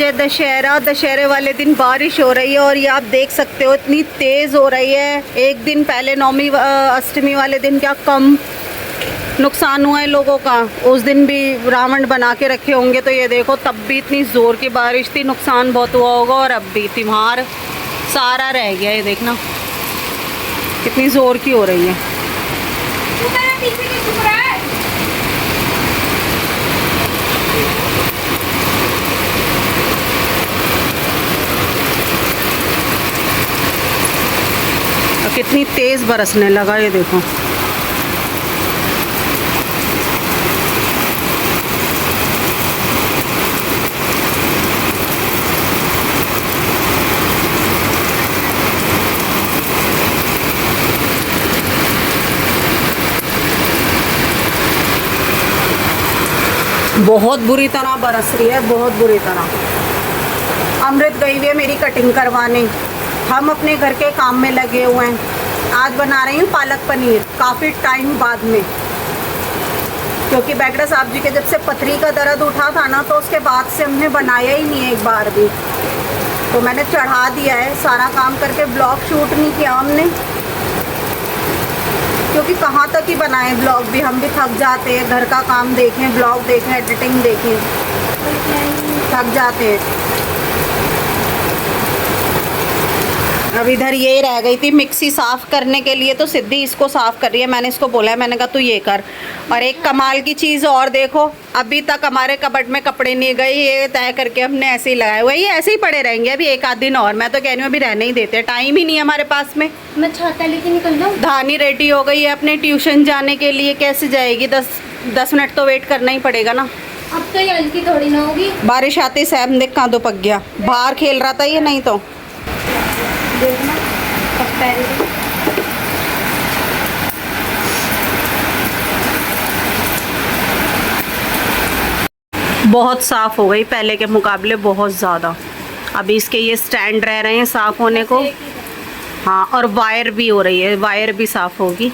है दशहरा। दशहरे वाले दिन बारिश हो रही है और ये आप देख सकते हो इतनी तेज़ हो रही है। एक दिन पहले नवमी अष्टमी वाले दिन क्या कम नुकसान हुआ है लोगों का। उस दिन भी रावण बना के रखे होंगे, तो ये देखो तब भी इतनी ज़ोर की बारिश थी, नुकसान बहुत हुआ होगा। और अब भी त्योहार सारा रह गया, ये देखना कितनी ज़ोर की हो रही है। कितनी तेज़ बरसने लगा, ये देखो। बहुत बुरी तरह बरस रही है, बहुत बुरी तरह। अमृत गई हुई है मेरी कटिंग करवाने, हम अपने घर के काम में लगे हुए हैं। आज बना रही हूँ पालक पनीर काफ़ी टाइम बाद में, क्योंकि बैगड़ा साहब जी के जब से पथरी का दर्द उठा था ना, तो उसके बाद से हमने बनाया ही नहीं है एक बार भी। तो मैंने चढ़ा दिया है सारा काम करके, ब्लॉग शूट नहीं किया हमने, क्योंकि कहाँ तक ही बनाएं ब्लॉग भी, हम भी थक जाते हैं। घर का काम देखें, ब्लॉग देखें, एडिटिंग देखें, थक जाते हैं। अब इधर ये रह गई थी मिक्सी साफ़ करने के लिए, तो सिद्धि इसको साफ़ कर रही है। मैंने इसको बोला है, मैंने कहा तू ये कर। और एक कमाल की चीज़ और देखो, अभी तक हमारे कबर्ड में कपड़े नहीं गए, ये तय करके हमने ऐसे ही लगाए हुए, ये ऐसे ही पड़े रहेंगे अभी एक आध दिन और। मैं तो कह रही हूँ अभी रहने ही देते, टाइम ही नहीं है हमारे पास में। मैं छाता लेके निकल जाऊँ। धानी रेडी हो गई है अपने ट्यूशन जाने के लिए, कैसे जाएगी? 10 मिनट तो वेट करना ही पड़ेगा ना। अब तो ये हल्की थोड़ी ना होगी। बारिश आती सैम देख कहाँ दो पक गया, बाहर खेल रहा था ये, नहीं तो देखना पकता है। बहुत साफ़ हो गई पहले के मुकाबले, बहुत ज़्यादा। अभी इसके ये स्टैंड रह रहे हैं साफ़ होने को। हाँ, और वायर भी हो रही है, वायर भी साफ़ होगी।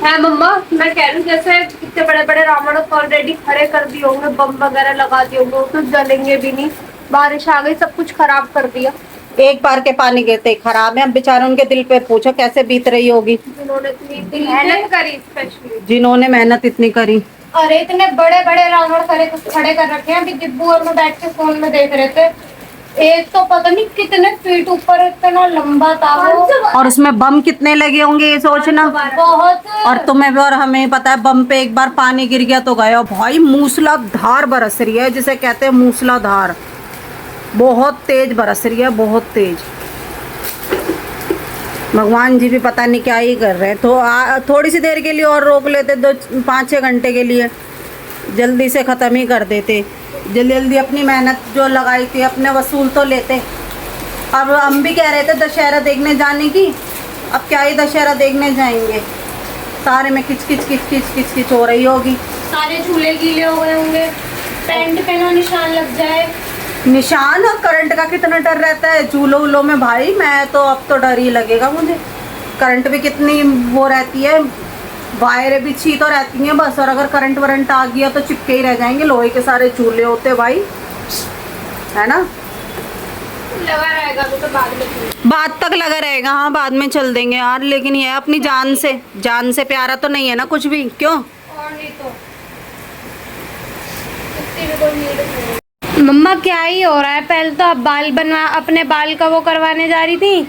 है मम्मा, मैं कह रही हूँ जैसे इतने बड़े बड़े रावण ऑलरेडी खड़े कर दिए होंगे, बम वगैरह लगा दिए होंगे, तो जलेंगे भी नहीं। बारिश आ गई, सब कुछ खराब कर दिया। एक बार के पानी गिरते खराब है। अब बेचारे उनके दिल पे पूछो कैसे बीत रही होगी, जिन्होंने इतनी मेहनत करी, स्पेशली जिन्होंने मेहनत इतनी करी। अरे इतने बड़े बड़े रावण खड़े कर रखे हैं। अभी दिब्बू और मैं बैठ के फोन में देख रहे थे, एक तो पता नहीं कितने फीट ऊपर, इतना लंबा था वो, और उसमें बम कितने लगे होंगे ये सोचना। बहुत। और तुम्हें भी और हमें पता है, बम पे एक बार पानी गिर गया तो गया भाई। मूसलाधार बरस रही है, जिसे कहते हैं मूसलाधार, बहुत तेज बरस रही है, बहुत तेज। भगवान जी भी पता नहीं क्या ही कर रहे हैं। तो थोड़ी सी देर के लिए और रोक लेते, 5-6 घंटे के लिए, जल्दी से ख़त्म ही कर देते। जल्दी जल्दी अपनी मेहनत जो लगाई थी अपने वसूल तो लेते। अब हम भी कह रहे थे दशहरा देखने जाने की, अब क्या ही दशहरा देखने जाएंगे, सारे में किच किच किच किच किच किच हो रही होगी। सारे झूले गीले हो गए होंगे, टेंट पे ना निशान लग जाए। निशान और करंट का कितना डर रहता है झूलों वूलों में भाई। मैं तो अब तो डर ही लगेगा मुझे। करंट भी कितनी वो रहती है, वायरें भी छी तो रहती हैं बस, और अगर करंट वरंट आ गया तो चिपके ही रह जाएंगे। लोहे के सारे झूले होते भाई, है ना। लगा रहेगा तो बाद में बाद तक लगा रहेगा, हाँ बाद में चल देंगे यार। लेकिन ये अपनी जान से प्यारा तो नहीं है ना कुछ भी, क्यों? और नहीं तो इतनी भी कोई नीड नहीं। मम्मा क्या ही हो रहा है? पहले तो अब अपने बाल का वो करवाने जा रही थी,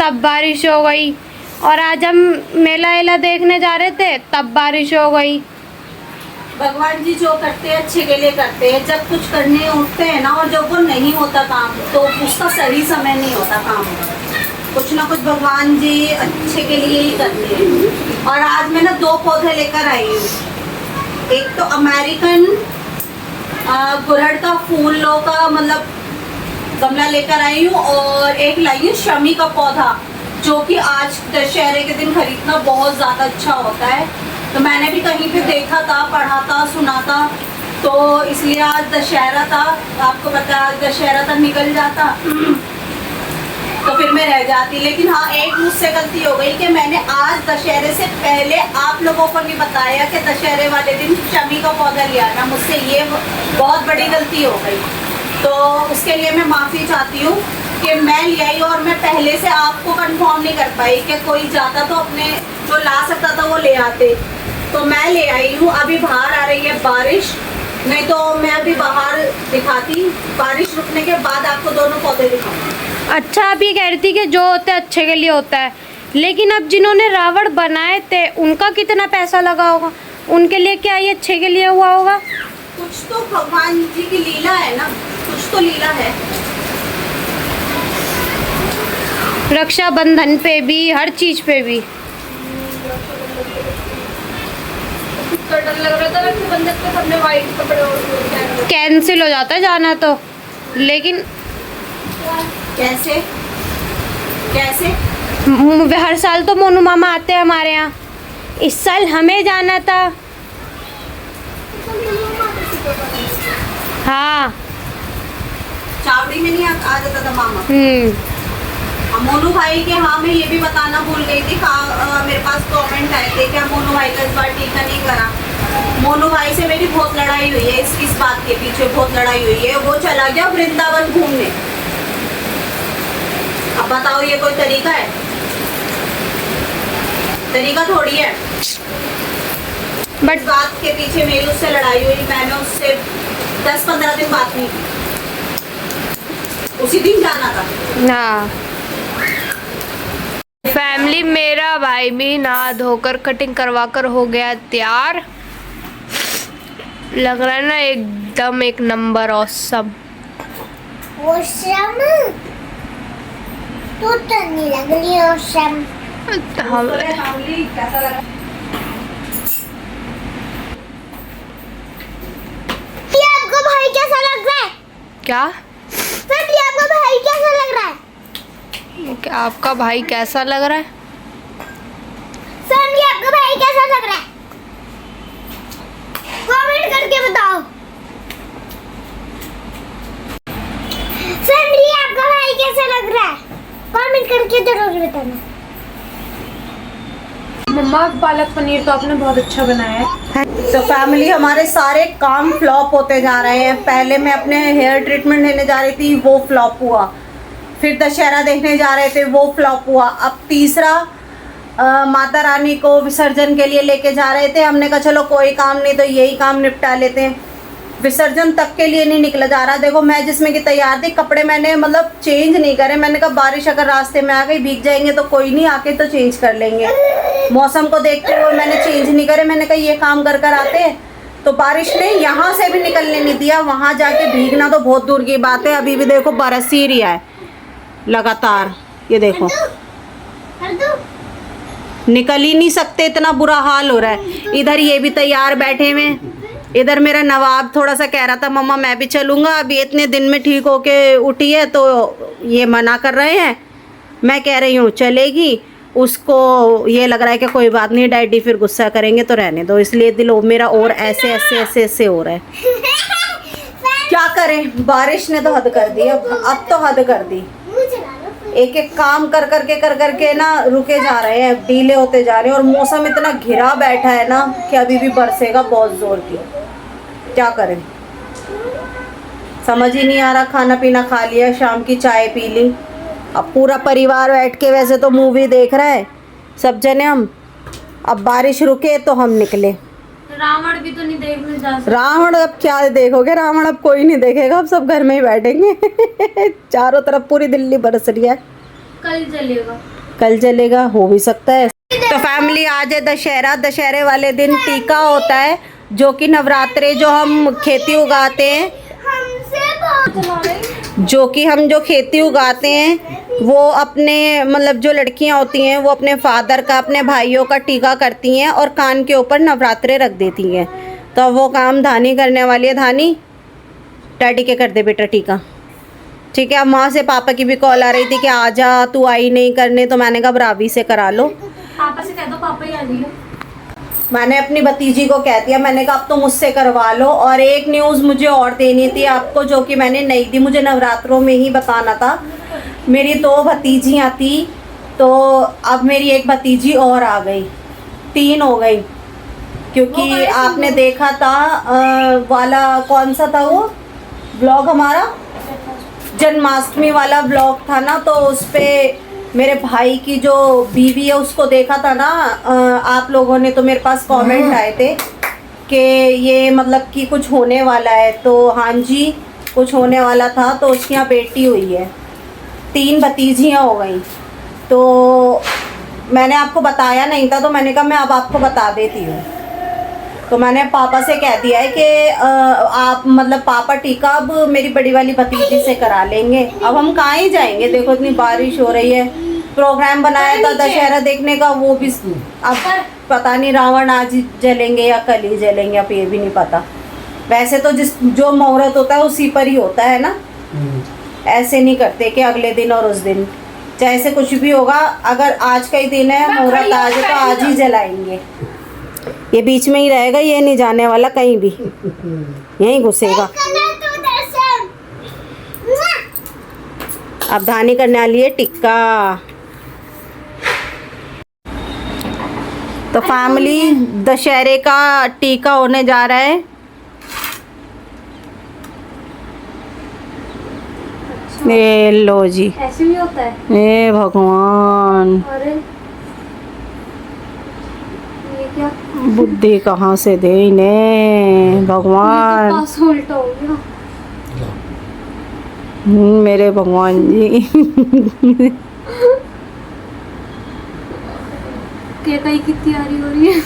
तब बारिश हो गई। और आज हम मेला वेला देखने जा रहे थे, तब बारिश हो गई। भगवान जी जो करते हैं अच्छे के लिए करते हैं। जब कुछ करने उठते हैं ना, और जब वो नहीं होता काम, तो उसका सही समय नहीं होता काम। कुछ ना कुछ भगवान जी अच्छे के लिए ही करते हैं। और आज मैं ना 2 पौधे लेकर आई हूँ। एक तो अमेरिकन गुड़हल का फूलों का मतलब गमला लेकर आई हूँ, और एक लाई हूँ शमी का पौधा, जो कि आज दशहरे के दिन खरीदना बहुत ज़्यादा अच्छा होता है। तो मैंने भी कहीं पे देखा था, पढ़ा था, सुना था, तो इसलिए आज दशहरा था। आपको पता है आज दशहरा तक निकल जाता। तो फिर मैं रह जाती। लेकिन हाँ, एक मुझसे गलती हो गई कि मैंने आज दशहरे से पहले आप लोगों को नहीं बताया कि दशहरे वाले दिन शमी का पौधा लिया ना। मुझसे ये बहुत बड़ी गलती हो गई, तो उसके लिए मैं माफ़ी चाहती हूँ कि मैं ले आई और मैं पहले से आपको कंफर्म नहीं कर पाई कि कोई जाता तो अपने जो ला सकता था वो ले आते। तो मैं ले आई हूँ। अभी बाहर आ रही है बारिश, नहीं तो मैं अभी बाहर दिखाती, बारिश रुकने के बाद आपको दोनों पौधे दिखाऊंगी। अच्छा, आप ये कह रही थी कि जो होता है अच्छे के लिए होता है, लेकिन अब जिन्होंने रावण बनाए थे उनका कितना पैसा लगा होगा, उनके लिए क्या ये अच्छे के लिए हुआ होगा? कुछ तो भगवान जी की लीला है ना, कुछ तो लीला है। रक्षाबंधन पे भी, हर चीज पे भी। तो डर लग रहा था रक्षाबंधन पे सबने वाइट कपड़े और कैंसिल हो जाता है जाना तो, लेकिन कैसे कैसे? हर साल तो मोनू मामा आते हैं हमारे यहाँ, इस साल हमें जाना था। हाँ। चावड़ी में नहीं आ जाता था मामा। मोनू भाई के, हाँ मैं ये भी बताना भूल गई थी, मेरे पास कमेंट आए थे क्या मोनू भाई का इस बार टीका नहीं करा। मोनू भाई से मेरी बहुत लड़ाई हुई है, इस बात के पीछे बहुत लड़ाई हुई है। वो चला गया वृंदावन घूमने। अब बताओ ये कोई तरीका है? तरीका थोड़ी है। बट बात के पीछे मेरी उससे लड़ाई हुई, मैंने उससे 10-15 दिन बात नहीं की, उसी दिन जाना था। हाँ। फैमिली, मेरा भाई भी नहा धोकर कटिंग करवा कर हो गया तैयार। लग रहा है ना एकदम एक नंबर ऑसम। औसम तो नहीं लग रही औसम। कैसा लगा? ये आपका भाई कैसा लग रहा है? क्या? सर ये आपका भाई कैसा लग रहा है? क्या आपका भाई कैसा लग रहा है? सर ये आपका भाई कैसा लग रहा है? कमेंट करके बताओ। सर ये आपका भाई कैसा लग रहा है? कमेंट करके जरूर बताना। मम्मा पालक पनीर तो आपने बहुत अच्छा बनाया है। तो फैमिली, हमारे सारे काम फ्लॉप होते जा रहे हैं। पहले मैं अपने हेयर ट्रीटमेंट लेने जा रही थी, वो फ्लॉप हुआ। फिर दशहरा देखने जा रहे थे, वो फ्लॉप हुआ। अब तीसरा माता रानी को विसर्जन के लिए लेके जा रहे थे। हमने कहा चलो कोई काम नहीं तो यही काम निपटा लेते हैं। विसर्जन तक के लिए नहीं निकला जा रहा। देखो मैं जिसमें कि तैयार थी, कपड़े मैंने मतलब चेंज नहीं करे। मैंने कहा बारिश अगर रास्ते में आ गई, भीग जाएंगे तो कोई नहीं, आके तो चेंज कर लेंगे। मौसम को देखते हुए मैंने चेंज नहीं करे। मैंने कहा ये काम कर कर आते, तो बारिश ने यहाँ से भी निकलने नहीं दिया। वहाँ जाके भीगना तो बहुत दूर की बात है। अभी भी देखो बरस ही रहा है लगातार। ये देखो निकल ही नहीं सकते, इतना बुरा हाल हो रहा है। इधर ये भी तैयार बैठे हुए। इधर मेरा नवाब थोड़ा सा कह रहा था मम्मा मैं भी चलूँगा, अभी इतने दिन में ठीक होके उठी है तो ये मना कर रहे हैं। मैं कह रही हूँ चलेगी, उसको ये लग रहा है कि कोई बात नहीं डैडी फिर गुस्सा करेंगे तो रहने दो, इसलिए दिल मेरा और ऐसे ऐसे ऐसे ऐसे हो रहा है। क्या करें, बारिश ने तो हद कर दी। अब तो हद कर दी। एक एक काम कर करके ना रुके जा रहे हैं, डीले होते जा रहे हैं। और मौसम इतना घिरा बैठा है ना कि अभी भी बरसेगा बहुत जोर की। क्या करें समझ ही नहीं आ रहा। खाना पीना खा लिया, शाम की चाय पी ली। अब पूरा परिवार बैठ के वैसे तो मूवी देख रहा है सब जने हम। अब बारिश रुके तो हम निकले। रावण भी तो नहीं देखने जा सकते। रावण अब क्या देखोगे, रावण अब कोई नहीं देखेगा, अब सब घर में ही बैठेंगे। चारों तरफ पूरी दिल्ली बरस रही है। कल चलेगा, कल चलेगा, हो भी सकता है। तो फैमिली आज है दशहरा। दशहरे वाले दिन टीका होता है, जो कि नवरात्रे जो हम खेती उगाते हैं, जो खेती उगाते हैं वो अपने मतलब जो लड़कियां होती हैं वो अपने फादर का, अपने भाइयों का टीका करती हैं और कान के ऊपर नवरात्रे रख देती हैं। तो वो काम धानी करने वाली है। धानी डैडी के कर दे बेटा टीका, ठीक है। अब वहाँ से पापा की भी कॉल आ रही थी कि आजा, तू आई नहीं करने, तो मैंने कहा रावी से करा लो। पापा से कह दो पापा ही आ जाइए। मैंने अपनी भतीजी को कह दिया, मैंने कहा अब तो मुझसे करवा लो। और एक न्यूज़ मुझे और देनी थी आपको, जो कि मैंने नहीं दी, मुझे नवरात्रों में ही बताना था। मेरी 2 भतीजियाँ थी, तो अब मेरी एक भतीजी और आ गई, 3 हो गई। क्योंकि आपने देखा था वाला कौन सा था वो ब्लॉग हमारा, जन्माष्टमी वाला ब्लॉग था ना, तो उस पे मेरे भाई की जो बीवी है उसको देखा था ना आप लोगों ने, तो मेरे पास कमेंट आए थे कि ये मतलब कि कुछ होने वाला है। तो हाँ जी, कुछ होने वाला था, तो उसकी यहाँ बेटी हुई है, 3 भतीजियाँ हो गई। तो मैंने आपको बताया नहीं था, तो मैंने कहा मैं अब आपको बता देती हूँ। तो मैंने पापा से कह दिया है कि आप मतलब पापा टीका अब मेरी बड़ी वाली भतीजी से करा लेंगे। अब हम कहाँ ही जाएंगे, देखो इतनी बारिश हो रही है। प्रोग्राम बनाया था दशहरा देखने का, वो भी अब पता नहीं रावण आज ही जलेंगे या कल ही जलेंगे, अब ये भी नहीं पता। वैसे तो जो मुहूर्त होता है उसी पर ही होता है ना, ऐसे नहीं करते कि अगले दिन और उस दिन, चाहे से कुछ भी होगा, अगर आज का ही दिन है मुहूर्त आज है तो आज ही जलाएंगे। ये बीच में ही रहेगा, ये नहीं जाने वाला कहीं भी, यहीं घुसेगा। अब धानी करने वाली है टिक्का। तो फैमिली दशहरे का टीका होने जा रहा है। ये लो जी, ऐसे भी होता है? ए भगवान, अरे ये क्या बुद्धि कहाँ से दे इन्हें भगवान। पास उल्टा हो गया। मेरे भगवान जी। केक की तैयारी हो रही है।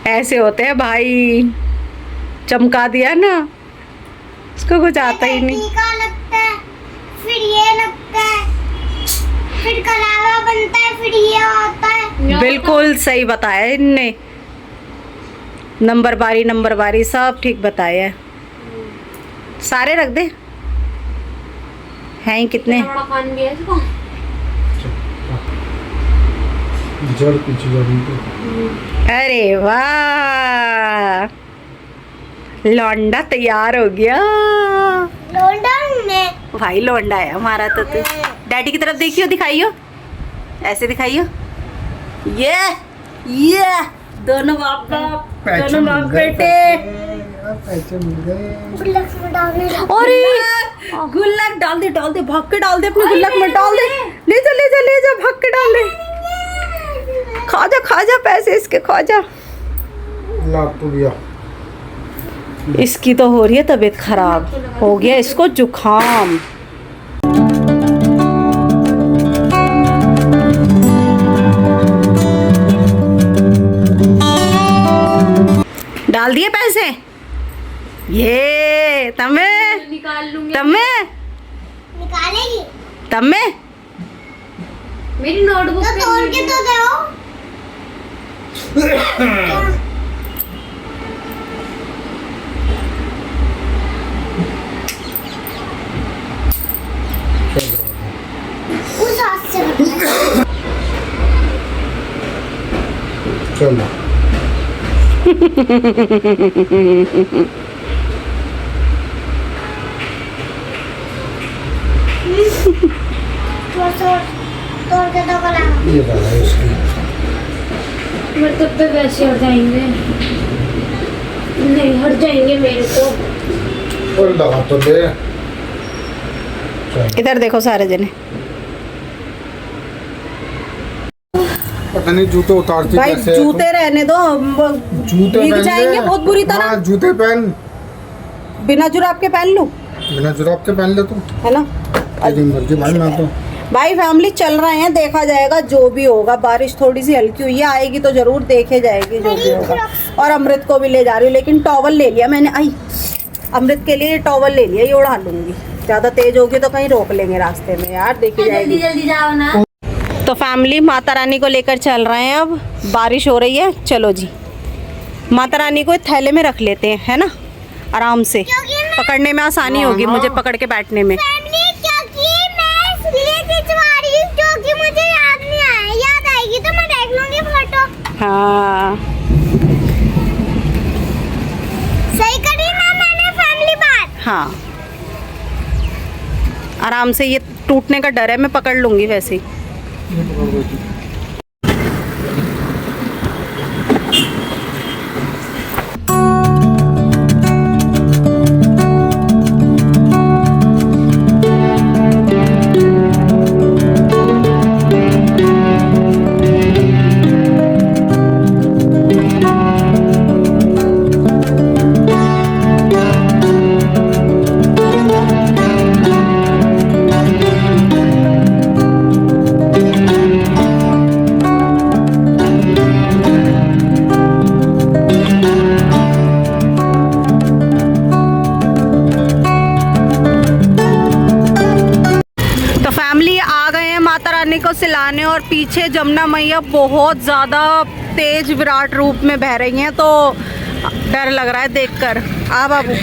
ऐसे होते हैं भाई, चमका दिया ना, उसको कुछ आता ही नहीं। टीका लगता है, फिर ये लगता है, फिर कलावा बनता है, फिर ये होता है। बिल्कुल सही बताया इनने, नंबर बारी सब ठीक बताया है। सारे रख दे, हैं ही कितने। बड़ा खान भी है इसको। जड़ पीछे जड़ी तो अरे वाह, लौंडा तैयार हो गया। लौंडा ने भाई लौंडा है हमारा। तो तू डैडी की तरफ देखियो, दिखाइयो, ऐसे दिखाइयो। ये दोनों बाप बेटे। पैसे मिल गए। गुल्लक में डालने लगा। अरे गुल्लक डाल दे, भाग के डाल दे, अपने गुल्लक में डाल दे। ले जा भाग के डाल दे। खा जा पैसे इसके, खा जा। लाभ तो दिया। इसकी तो हो रही है तबीयत खराब, हो गया इसको जुखाम। डाल दिए पैसे, ये तमे निकाल लूंगी। निकालेगी तमे मेरी नोटबुक तो तोड़ के तो दो। उस हाथ से करना। चलो तोड़ के दो कला। ये रहा है इसकी। मतलब पे वैसे हो जाएंगे। नहीं हट जाएंगे मेरे को। और लगा तो दे। चल। इधर देखो सारे जने। पता नहीं जूते उतारती भाई कैसे है जूते रहने दो, जूते भीग पहन जाएंगे ले। बहुत बुरी तरह। हाँ, जूते पहन, बिना जुराब के पहन लूं, बिना जुराब के पहन ले तू। है ना। तेरी मर्जी भाई, मैं तो भाई फैमिली चल रहे हैं, देखा जाएगा जो भी होगा। बारिश थोड़ी सी हल्की हुई है, आएगी तो जरूर देखे जाएगी जो भी होगा। और अमृत को भी ले जा रही हूँ, लेकिन टॉवल ले लिया मैंने। आई अमृत के लिए टॉवल ले लिया, ये उड़ा लूंगी। ज्यादा तेज होगी तो कहीं रोक लेंगे रास्ते में यार, देखी जाएगी। जल्दी जाओ ना। तो फैमिली माता रानी को लेकर चल रहे हैं। अब बारिश हो रही है, चलो जी माता रानी को थैले में रख लेते हैं, है ना, आराम से पकड़ने में आसानी होगी मुझे, पकड़ के बैठने में। फैमिली क्योंकि मैं इसलिए खिंचवा रही हूँ क्योंकि मुझे याद नहीं आया, याद आएगी तो मैं देख लूंगी फोटो। हाँ सही करी ना मैंने फैमिली बात। हाँ, आराम से, ये टूटने का डर है, मैं पकड़ लूंगी वैसे ही। को सिलाने, और पीछे जमुना मैया बहुत ज़्यादा तेज विराट रूप में बह रही हैं, तो डर लग रहा है देखकर। आ बाबू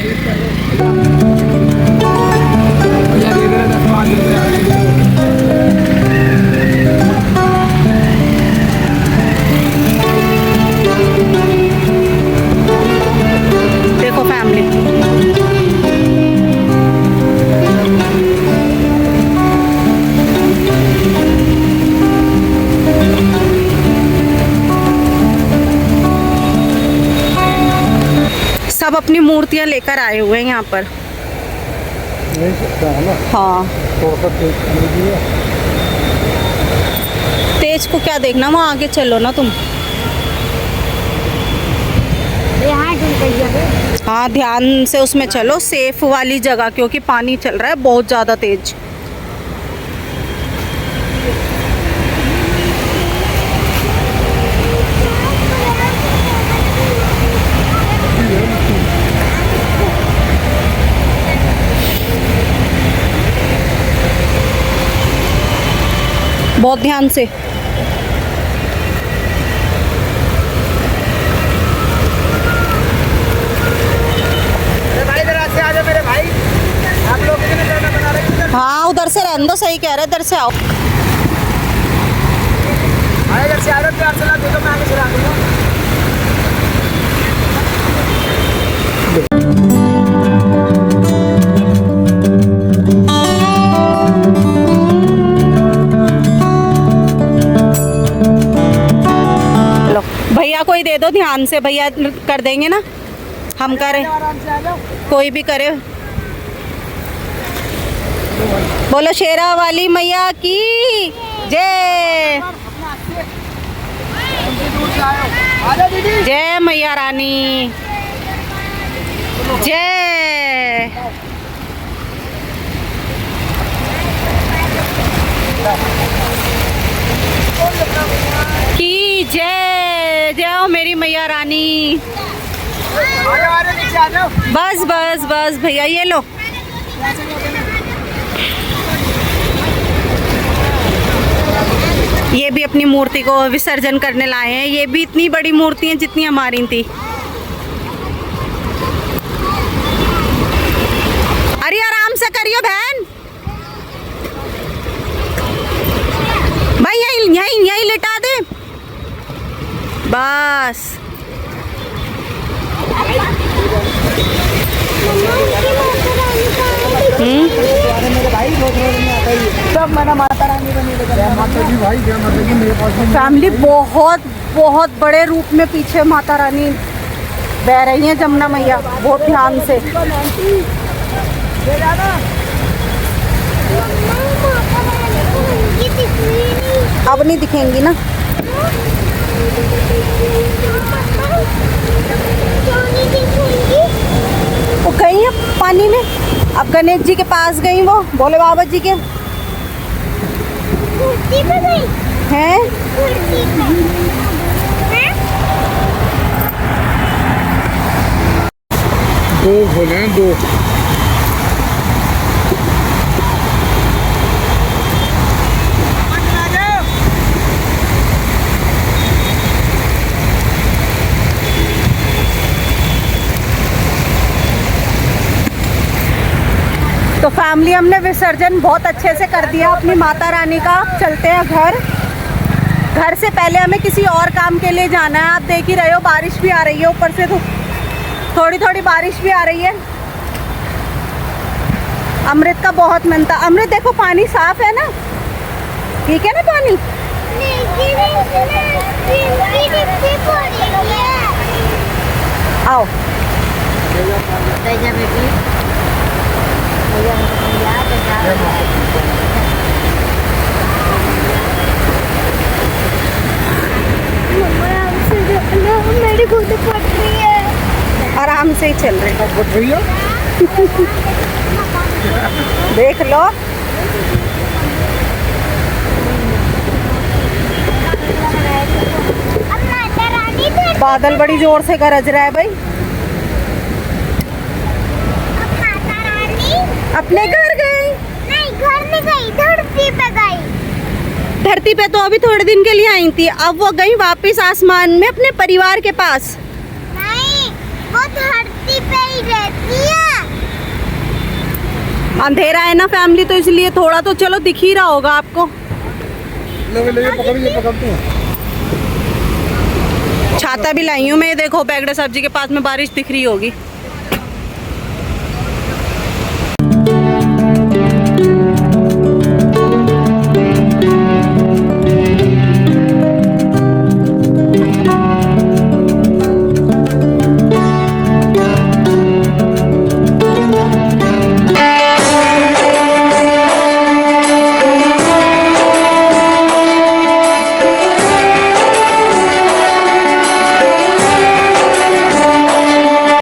देखो फैमिली, सब अपनी मूर्तियां लेकर आए हुए हैं यहाँ पर। नहीं सकता है ना। हाँ, थोड़ा सा तेज करने दिया। तेज को क्या देखना, वहाँ आगे चलो ना तुम। हाँ ध्यान से उसमें चलो, सेफ वाली जगह, क्योंकि पानी चल रहा है बहुत ज़्यादा तेज। बहुत ध्यान से। हाँ उधर से रहने दो, सही कह रहे, इधर से आओ। इधर से आ जाओ, प्यार से ला दो, मैं आगे चला दूंगा। लो भैया को ही दे दो, ध्यान से, भैया कर देंगे ना, हम करें, कोई भी करे। बोलो शेरा वाली मैया की जय, जय मैया रानी, जय। की जय, जय हो मेरी मैया रानी। बस बस बस भैया, ये लो। ये भी अपनी मूर्ति को विसर्जन करने लाए हैं। ये भी इतनी बड़ी मूर्ति है जितनी हमारी थी। अरे आराम से करियो बहन, भाई यहीं यहीं यहीं लिटा दे बस। फैमिली बहुत बहुत बड़े रूप में पीछे माता रानी बह रही हैं जमुना मैया बहुत ध्यान से। अब नहीं दिखेंगी ना। वो गई है पानी में। अब गणेश जी के पास गई, वो भोले बाबा जी के हैं। दो खोले हैं, दो। तो फैमिली हमने विसर्जन बहुत अच्छे से कर दिया अपनी माता रानी का। चलते हैं घर। घर से पहले हमें किसी और काम के लिए जाना है। आप देख ही रहे हो बारिश भी आ रही है, ऊपर से तो थोड़ी थोड़ी बारिश भी आ रही है। अमृत का बहुत मन था। अमृत देखो पानी साफ है ना, ठीक है ना पानी। आओ मेरी खुद फट रही है। आराम से ही चल रहे हैं। फट रही है। देख लो बादल बड़ी जोर से गरज रहा है भाई। अपने घर गई? नहीं, घर में गई, धरती पे गई। धरती पे तो अभी थोड़े दिन के लिए आई थी, अब वो गई वापस आसमान में अपने परिवार के पास। नहीं, वो धरती पे ही रहती है। अंधेरा है ना फैमिली, तो इसलिए थोड़ा तो चलो दिख ही रहा होगा आपको। ले पकड़ती हूँ। छाता भी लाई हूँ मैं, ये देखो बैगड़ा साहब जी के पास में बारिश दिख रही होगी।